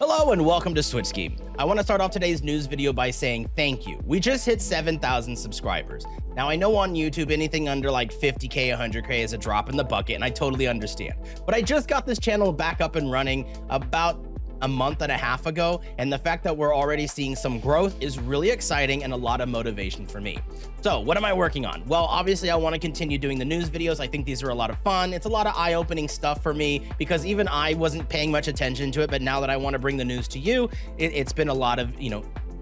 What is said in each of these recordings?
Hello and welcome to Switch Scheme. I want to start off today's news video by saying thank you. We just hit 7,000 subscribers. Now I know on YouTube anything under like 50k, 100k is a drop in the bucket, and I totally understand. But I just got this channel back up and running about a month and a half ago, and the fact that we're already seeing some growth is really exciting and a lot of motivation for me. So what am I working on? Well, obviously I want to continue doing the news videos. I think these are a lot of fun. It's a lot of eye-opening stuff for me because even I wasn't paying much attention to it, but now that I want to bring the news to you, it's been a lot of,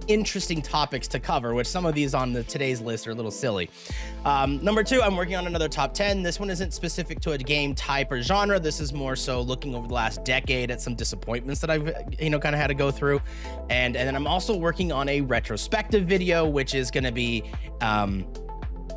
interesting topics to cover, which some of these on today's list are a little silly. Number two, I'm working on another top 10. This one isn't specific to a game type or genre. This is more so looking over the last decade at some disappointments that I've, kind of had to go through. And then I'm also working on a retrospective video, which is going to be,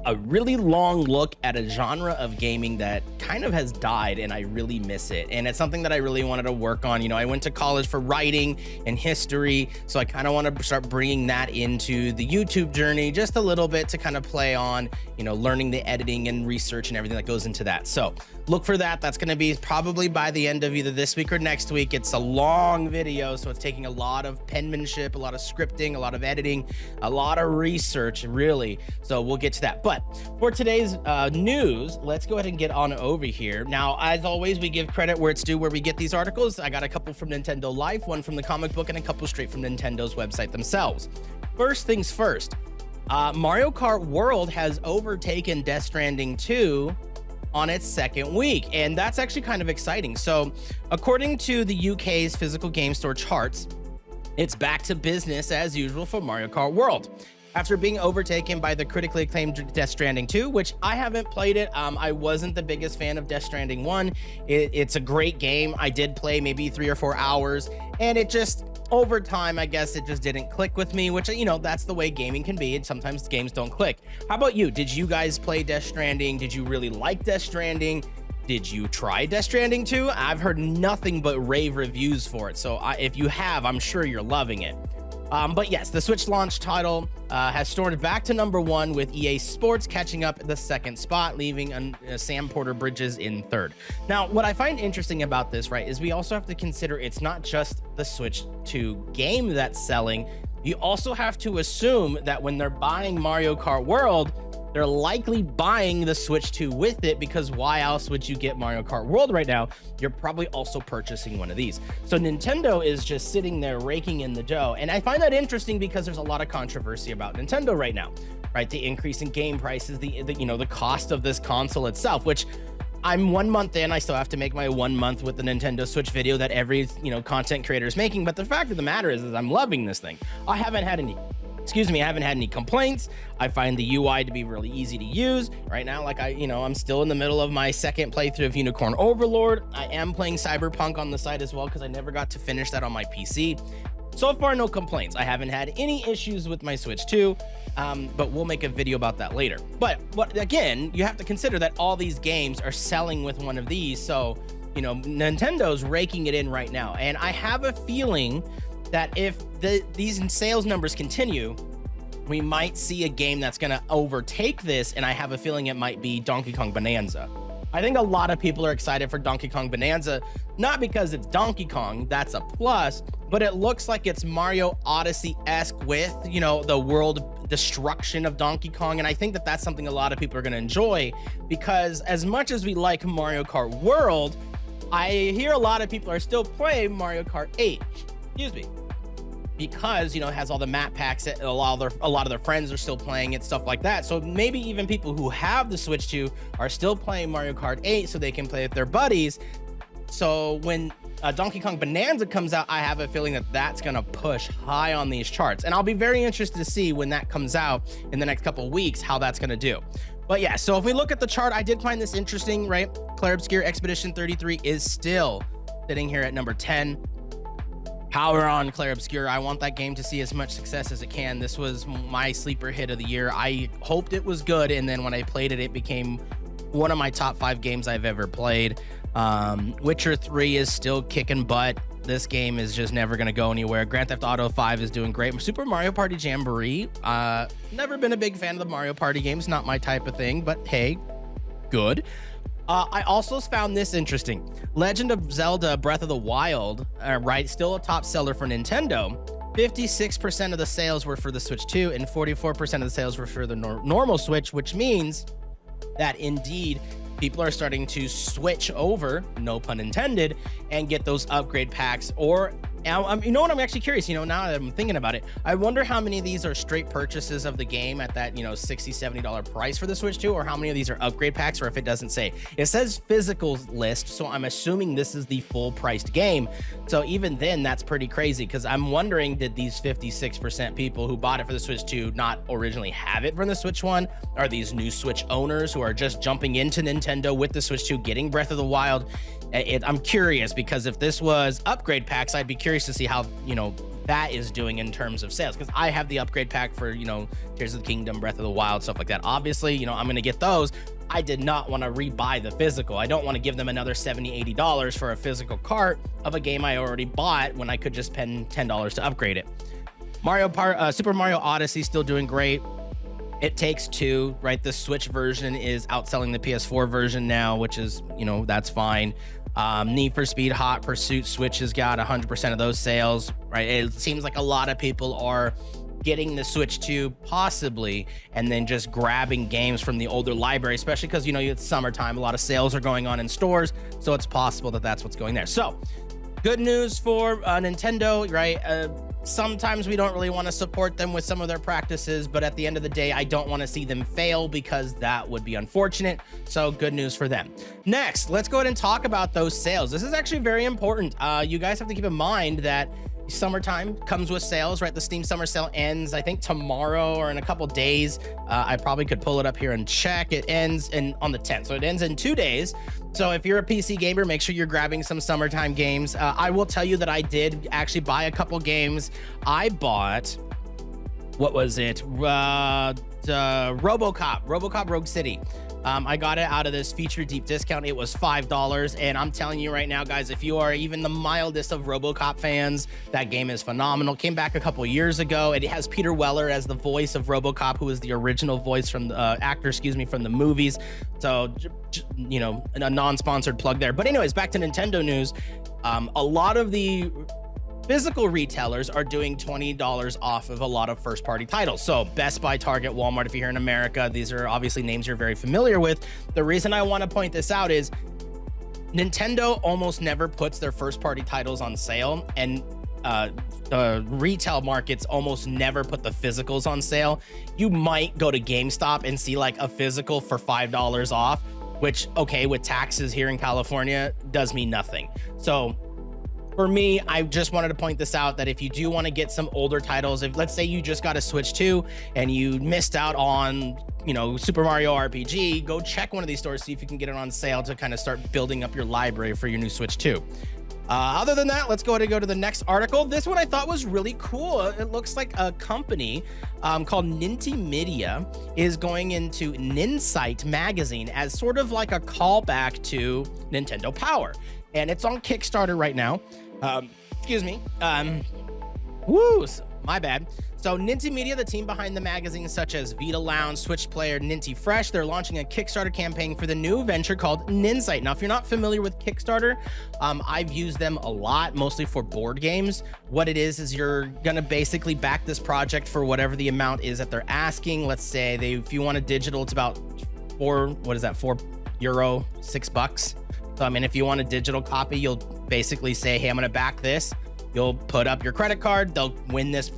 a really long look at a genre of gaming that kind of has died and I really miss it. And it's something that I really wanted to work on. I went to college for writing and history, so I kind of want to start bringing that into the YouTube journey just a little bit to kind of play on, learning the editing and research and everything that goes into that. So look for that. That's going to be probably by the end of either this week or next week. It's a long video, so it's taking a lot of penmanship, a lot of scripting, a lot of editing, a lot of research, really. So we'll get to that. But for today's news, let's go ahead and get on over here. Now, as always, we give credit where it's due, where we get these articles. I got a couple from Nintendo Life, one from the comic book, and a couple straight from Nintendo's website themselves. First things first, Mario Kart World has overtaken Death Stranding 2 on its second week, and that's actually kind of exciting. So according to the UK's physical game store charts, it's back to business as usual for Mario Kart World after being overtaken by the critically acclaimed Death Stranding 2, which I haven't played it. I wasn't the biggest fan of Death Stranding 1. It's a great game. I did play maybe 3 or 4 hours, and it just, over time, I guess it just didn't click with me, which, that's the way gaming can be, and sometimes games don't click. How about you? Did you guys play Death Stranding? Did you really like Death Stranding? Did you try Death Stranding 2? I've heard nothing but rave reviews for it, so if you have, I'm sure you're loving it. But yes, the Switch launch title has stormed back to #1 with EA Sports catching up the second spot, leaving Sam Porter Bridges in third. Now, what I find interesting about this, right, is we also have to consider it's not just the Switch 2 game that's selling. You also have to assume that when they're buying Mario Kart World, they're likely buying the Switch 2 with it, because why else would you get Mario Kart World right now? You're probably also purchasing one of these. So Nintendo is just sitting there raking in the dough. And I find that interesting because there's a lot of controversy about Nintendo right now, right? The increase in game prices, the cost of this console itself, which I'm 1 month in. I still have to make my 1 month with the Nintendo Switch video that every, content creator is making. But the fact of the matter is I'm loving this thing. I haven't had any complaints. I find the UI to be really easy to use right now. Like I'm still in the middle of my second playthrough of Unicorn Overlord. I am playing Cyberpunk on the side as well because I never got to finish that on my PC. So far, no complaints. I haven't had any issues with my Switch 2, but we'll make a video about that later. But again, you have to consider that all these games are selling with one of these. So, Nintendo's raking it in right now. And I have a feeling that if these sales numbers continue, we might see a game that's going to overtake this, and I have a feeling it might be Donkey Kong Bonanza. I think a lot of people are excited for Donkey Kong Bonanza, not because it's Donkey Kong, that's a plus, but it looks like it's Mario Odyssey-esque with, the world destruction of Donkey Kong, and I think that that's something a lot of people are going to enjoy, because as much as we like Mario Kart World, I hear a lot of people are still playing Mario Kart 8. Excuse me. Because it has all the map packs, a lot of their friends are still playing it, stuff like that. So maybe even people who have the Switch 2 are still playing Mario Kart 8 so they can play with their buddies. So when Donkey Kong Bonanza comes out, I have a feeling that that's gonna push high on these charts, and I'll be very interested to see when that comes out in the next couple of weeks how that's gonna do. But yeah, so if we look at the chart, I did find this interesting, right? Claire Obscure Expedition 33 is still sitting here at number 10. Power on, Claire Obscure. I want that game to see as much success as it can. This was my sleeper hit of the year. I hoped it was good, and then when I played it, it became one of my top 5 games I've ever played. Witcher 3 is still kicking butt. This game is just never going to go anywhere. Grand Theft Auto 5 is doing great. Super Mario Party Jamboree. Never been a big fan of the Mario Party games. Not my type of thing, but hey, good. I also found this interesting. Legend of Zelda Breath of the Wild, right, still a top seller for Nintendo. 56% of the sales were for the Switch 2 and 44% of the sales were for the normal Switch, which means that indeed people are starting to switch over, no pun intended, and get those upgrade packs. Or you know what, I'm actually curious, now that I'm thinking about it, I wonder how many of these are straight purchases of the game at that, $60-70 price for the Switch 2, or how many of these are upgrade packs, or if it doesn't say. It says physical list, so I'm assuming this is the full priced game. So even then, that's pretty crazy, because I'm wondering, did these 56% people who bought it for the Switch 2 not originally have it for the Switch 1? Are these new Switch owners who are just jumping into Nintendo with the Switch 2, getting Breath of the Wild? I'm curious, because if this was upgrade packs, I'd be curious to see how, that is doing in terms of sales, because I have the upgrade pack for, Tears of the Kingdom, Breath of the Wild, stuff like that. Obviously, I'm going to get those. I did not want to rebuy the physical. I don't want to give them another $70-80 for a physical cart of a game I already bought when I could just spend $10 to upgrade it. Super Mario Odyssey still doing great. It Takes Two, right? The Switch version is outselling the PS4 version now, which is, that's fine. Need for Speed Hot Pursuit Switch has got 100% of those sales, right? It seems like a lot of people are getting the Switch 2 possibly, and then just grabbing games from the older library, especially because, it's summertime. A lot of sales are going on in stores, so it's possible that that's what's going there. So good news for Nintendo, right? Sometimes we don't really want to support them with some of their practices, but at the end of the day, I don't want to see them fail, because that would be unfortunate. So good news for them. Next, let's go ahead and talk about those sales. This is actually very important. You guys have to keep in mind that summertime comes with sales, right? The Steam Summer Sale ends, I think, tomorrow or in a couple days. I probably could pull it up here and check. It ends on the 10th, so it ends in 2 days. So if you're a PC gamer, make sure you're grabbing some summertime games. I will tell you that I did actually buy a couple games. I bought, what was it? RoboCop Rogue City. I got it out of this feature deep discount. It was $5, and I'm telling you right now, guys, if you are even the mildest of RoboCop fans, that game is phenomenal. Came back a couple years ago. It has Peter Weller as the voice of RoboCop, who is the original voice from the actor, from the movies. So, a non-sponsored plug there. But anyways, back to Nintendo news. A lot of the physical retailers are doing $20 off of a lot of first-party titles. So Best Buy, Target, Walmart, if you're here in America, these are obviously names you're very familiar with. The reason I want to point this out is Nintendo almost never puts their first-party titles on sale, and the retail markets almost never put the physicals on sale. You might go to GameStop and see like a physical for $5 off, which, okay, with taxes here in California, does mean nothing. So for me, I just wanted to point this out, that if you do want to get some older titles, if let's say you just got a Switch 2 and you missed out on, Super Mario RPG, go check one of these stores, see if you can get it on sale to kind of start building up your library for your new Switch 2. Other than that, let's go ahead and go to the next article. This one I thought was really cool. It looks like a company called Ninty Media is going into Ninsight magazine as sort of like a callback to Nintendo Power. And it's on Kickstarter right now. Excuse me. My bad. So Ninty Media, the team behind the magazines such as Vita Lounge, Switch Player, Ninty Fresh, they're launching a Kickstarter campaign for the new venture called Ninsight. Now, if you're not familiar with Kickstarter, I've used them a lot, mostly for board games. What it is you're gonna basically back this project for whatever the amount is that they're asking. Let's say if you want a digital, it's about €4, $6. So, if you want a digital copy, you'll basically say, hey, I'm going to back this. You'll put up your credit card. They'll, when this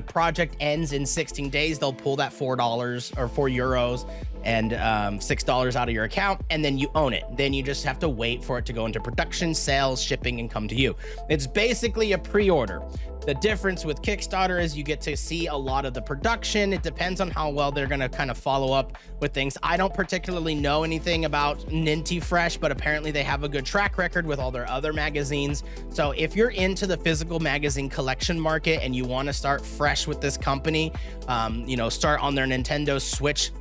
project ends in 16 days, they'll pull that $4 or €4 and $6 out of your account, and then you own it. Then you just have to wait for it to go into production, sales, shipping, and come to you. It's basically a pre-order. The difference with Kickstarter is you get to see a lot of the production. It depends on how well they're going to kind of follow up with things. I don't particularly know anything about Ninty Fresh, but apparently they have a good track record with all their other magazines. So if you're into the physical magazine collection market and you want to start fresh with this company, start on their Nintendo Switch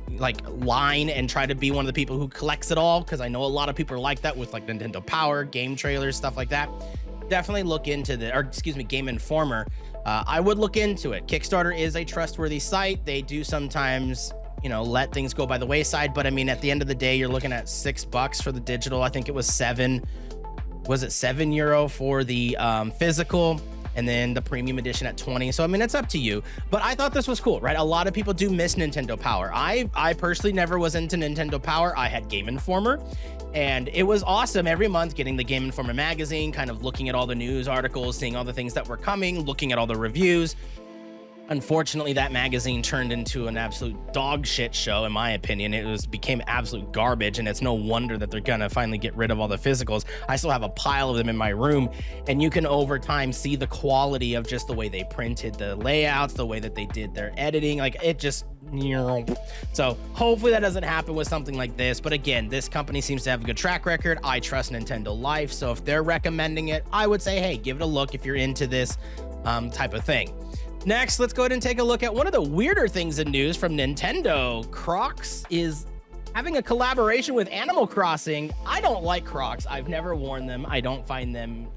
line and try to be one of the people who collects it all, because I know a lot of people are like that with Nintendo Power, game trailers, stuff like that. Definitely look into Game Informer. I would look into it. Kickstarter is a trustworthy site. They do sometimes you know, let things go by the wayside. But I mean, at the end of the day, you're looking at $6 for the digital. I think it was €7 for the physical, and then the premium edition at 20. So I mean, it's up to you, but I thought this was cool, right? A lot of people do miss Nintendo Power. I personally never was into Nintendo Power. I had Game Informer, and it was awesome every month getting the Game Informer magazine, kind of looking at all the news articles, seeing all the things that were coming, looking at all the reviews. Unfortunately, that magazine turned into an absolute dog shit show, in my opinion. It became absolute garbage, and it's no wonder that they're gonna finally get rid of all the physicals. I still have a pile of them in my room, and you can over time see the quality of just the way they printed the layouts, the way that they did their editing. Like, it just, you know. So hopefully that doesn't happen with something like this. But again, this company seems to have a good track record. I trust Nintendo Life, so if they're recommending it, I would say, hey, give it a look if you're into this type of thing. Next, let's go ahead and take a look at one of the weirder things in news from Nintendo. Crocs is having a collaboration with Animal Crossing. I don't like Crocs. I've never worn them. I don't find them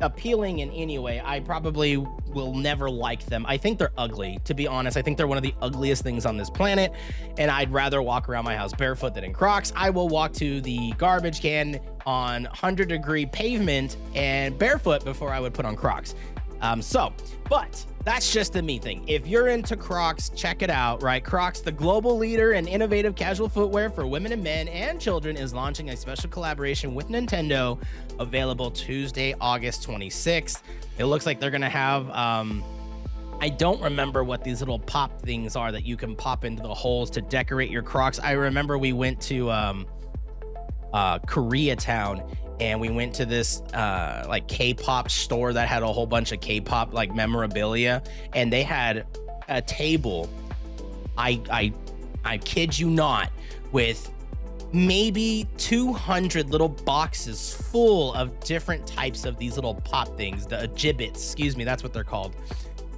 appealing in any way. I probably will never like them. I think they're ugly, to be honest. I think they're one of the ugliest things on this planet, and I'd rather walk around my house barefoot than in Crocs. I will walk to the garbage can on 100-degree pavement and barefoot before I would put on Crocs. But that's just the me thing. If you're into Crocs, check it out, right? Crocs, the global leader in innovative casual footwear for women and men and children, is launching a special collaboration with Nintendo, available Tuesday, August 26th. It looks like they're gonna have, I don't remember what these little pop things are that you can pop into the holes to decorate your Crocs. I remember we went to Koreatown, and we went to this like K-pop store that had a whole bunch of K-pop like memorabilia, and they had a table, I kid you not, with maybe 200 little boxes full of different types of these little pop things, the gibbets, excuse me, that's what they're called.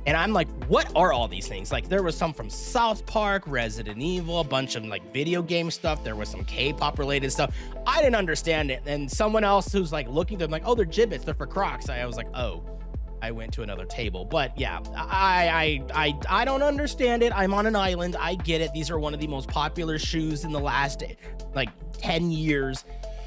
And I'm like, what are all these things? Like, there was some from South Park, Resident Evil, a bunch of like video game stuff. There was some K-pop related stuff. I didn't understand it. And someone else who's like looking at them like, oh, they're gibbets, they're for Crocs. I was like, oh, I went to another table. But yeah, I don't understand it. I'm on an island. I get it. These are one of the most popular shoes in the last like 10 years.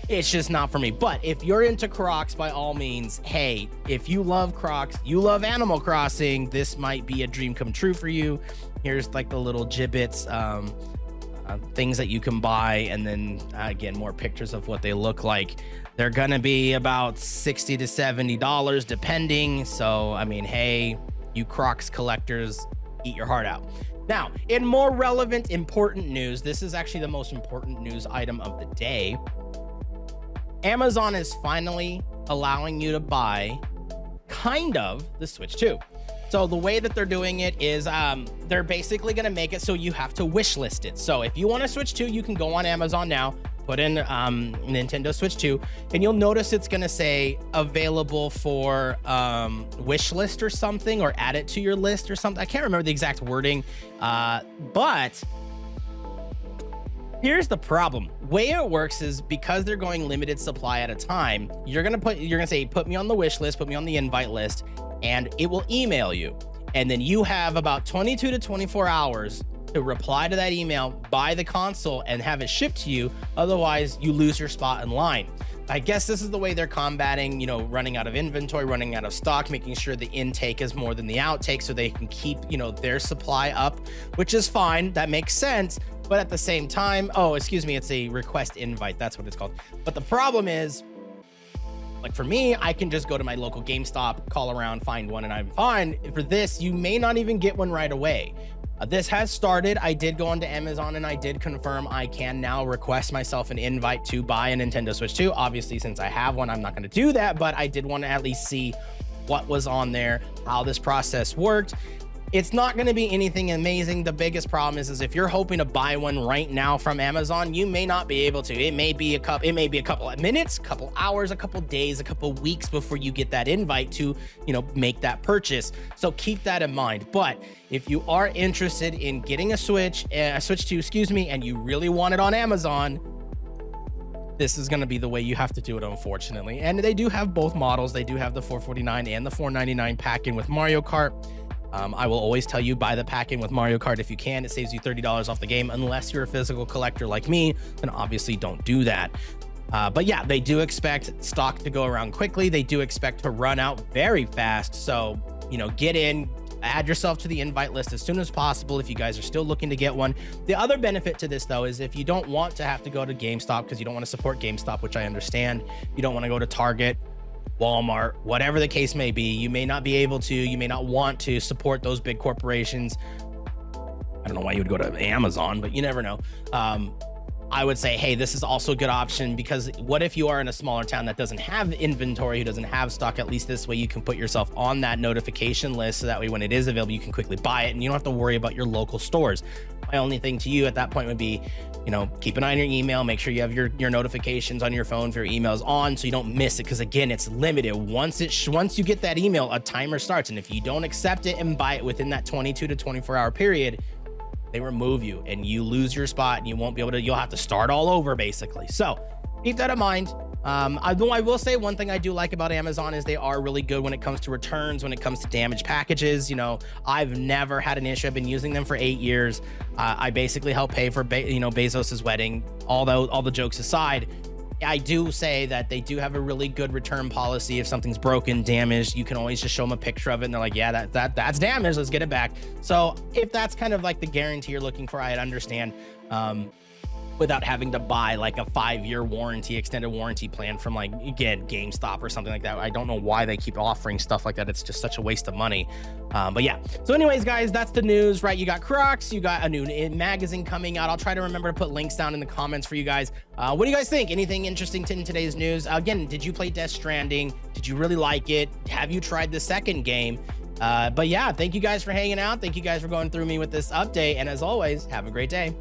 It's just not for me. But if you're into Crocs, by all means, hey, if you love Crocs, you love Animal Crossing, this might be a dream come true for you. Here's like the little gibbets, things that you can buy, and then again, more pictures of what they look like. They're gonna be about $60 to $70 depending. So I mean, hey, you Crocs collectors, eat your heart out. Now, in more relevant, important news, this is actually the most important news item of the day. Amazon is finally allowing you to buy kind of the Switch 2. So the way that they're doing it is they're basically going to make it so you have to wish list it. So if you want a Switch 2, you can go on Amazon now, put in Nintendo Switch 2, and you'll notice it's going to say available for wish list or something, or add it to your list or something. I can't remember the exact wording, but here's the problem. Way it works is because they're going limited supply at a time, you're gonna say, put me on the wish list, put me on the invite list, and it will email you. And then you have about 22 to 24 hours to reply to that email, buy the console, and have it shipped to you. Otherwise, you lose your spot in line. I guess this is the way they're combating, you know, running out of inventory, running out of stock, making sure the intake is more than the outtake so they can keep, you know, their supply up, which is fine. That makes sense. But at the same time, oh, excuse me, it's a request invite. That's what it's called. But the problem is, like for me, I can just go to my local GameStop, call around, find one, and I'm fine. For this, you may not even get one right away. This has started. I did go onto Amazon and I did confirm I can now request myself an invite to buy a Nintendo Switch 2. Obviously, since I have one, I'm not going to do that, but I did want to at least see what was on there, how this process worked. It's not going to be anything amazing. The biggest problem is if you're hoping to buy one right now from Amazon, you may not be able to. It may be a couple of minutes, couple hours, a couple days, a couple weeks before you get that invite to, you know, make that purchase. So keep that in mind. But if you are interested in getting a Switch 2, excuse me, and you really want it on Amazon, this is going to be the way you have to do it, unfortunately. And they do have both models. They do have the $449 and the $499 pack in with Mario Kart. I will always tell you, buy the pack-in with Mario Kart if you can. It saves you $30 off the game. Unless you're a physical collector like me, then obviously don't do that. But yeah, they do expect stock to go around quickly. They do expect to run out very fast. So, you know, get in, add yourself to the invite list as soon as possible if you guys are still looking to get one. The other benefit to this, though, is if you don't want to have to go to GameStop because you don't want to support GameStop, which I understand, you don't want to go to Target, Walmart, whatever the case may be, you may not be able to, you may not want to support those big corporations. I don't know why you would go to Amazon, but you never know. I would say, hey, this is also a good option, because what if you are in a smaller town that doesn't have inventory, who doesn't have stock? At least this way you can put yourself on that notification list, so that way when it is available, you can quickly buy it and you don't have to worry about your local stores. My only thing to you at that point would be, you know, keep an eye on your email, make sure you have your notifications on your phone if your email's on, so you don't miss it, because again, it's limited. Once you get that email, a timer starts, and if you don't accept it and buy it within that 22 to 24 hour period, they remove you and you lose your spot, and you won't be able to, you'll have to start all over basically. So keep that in mind. I will say one thing I do like about Amazon is they are really good when it comes to returns, when it comes to damaged packages. You know, I've never had an issue. I've been using them for 8 years. I basically help pay for Bezos's wedding. All the jokes aside, I do say that they do have a really good return policy. If something's broken, damaged, you can always just show them a picture of it and they're like, yeah, that's damaged, let's get it back. So if that's kind of like the guarantee you're looking for, I'd understand, without having to buy like a 5-year warranty, extended warranty plan from, like, again, GameStop or something like that. I don't know why they keep offering stuff like that. It's just such a waste of money. But yeah, so anyways, guys, that's the news, right? You got Crocs, you got a new magazine coming out. I'll try to remember to put links down in the comments for you guys. What do you guys think? Anything interesting in today's news? Again, did you play Death Stranding? Did you really like it? Have you tried the second game? But yeah, thank you guys for hanging out. Thank you guys for going through me with this update. And as always, have a great day.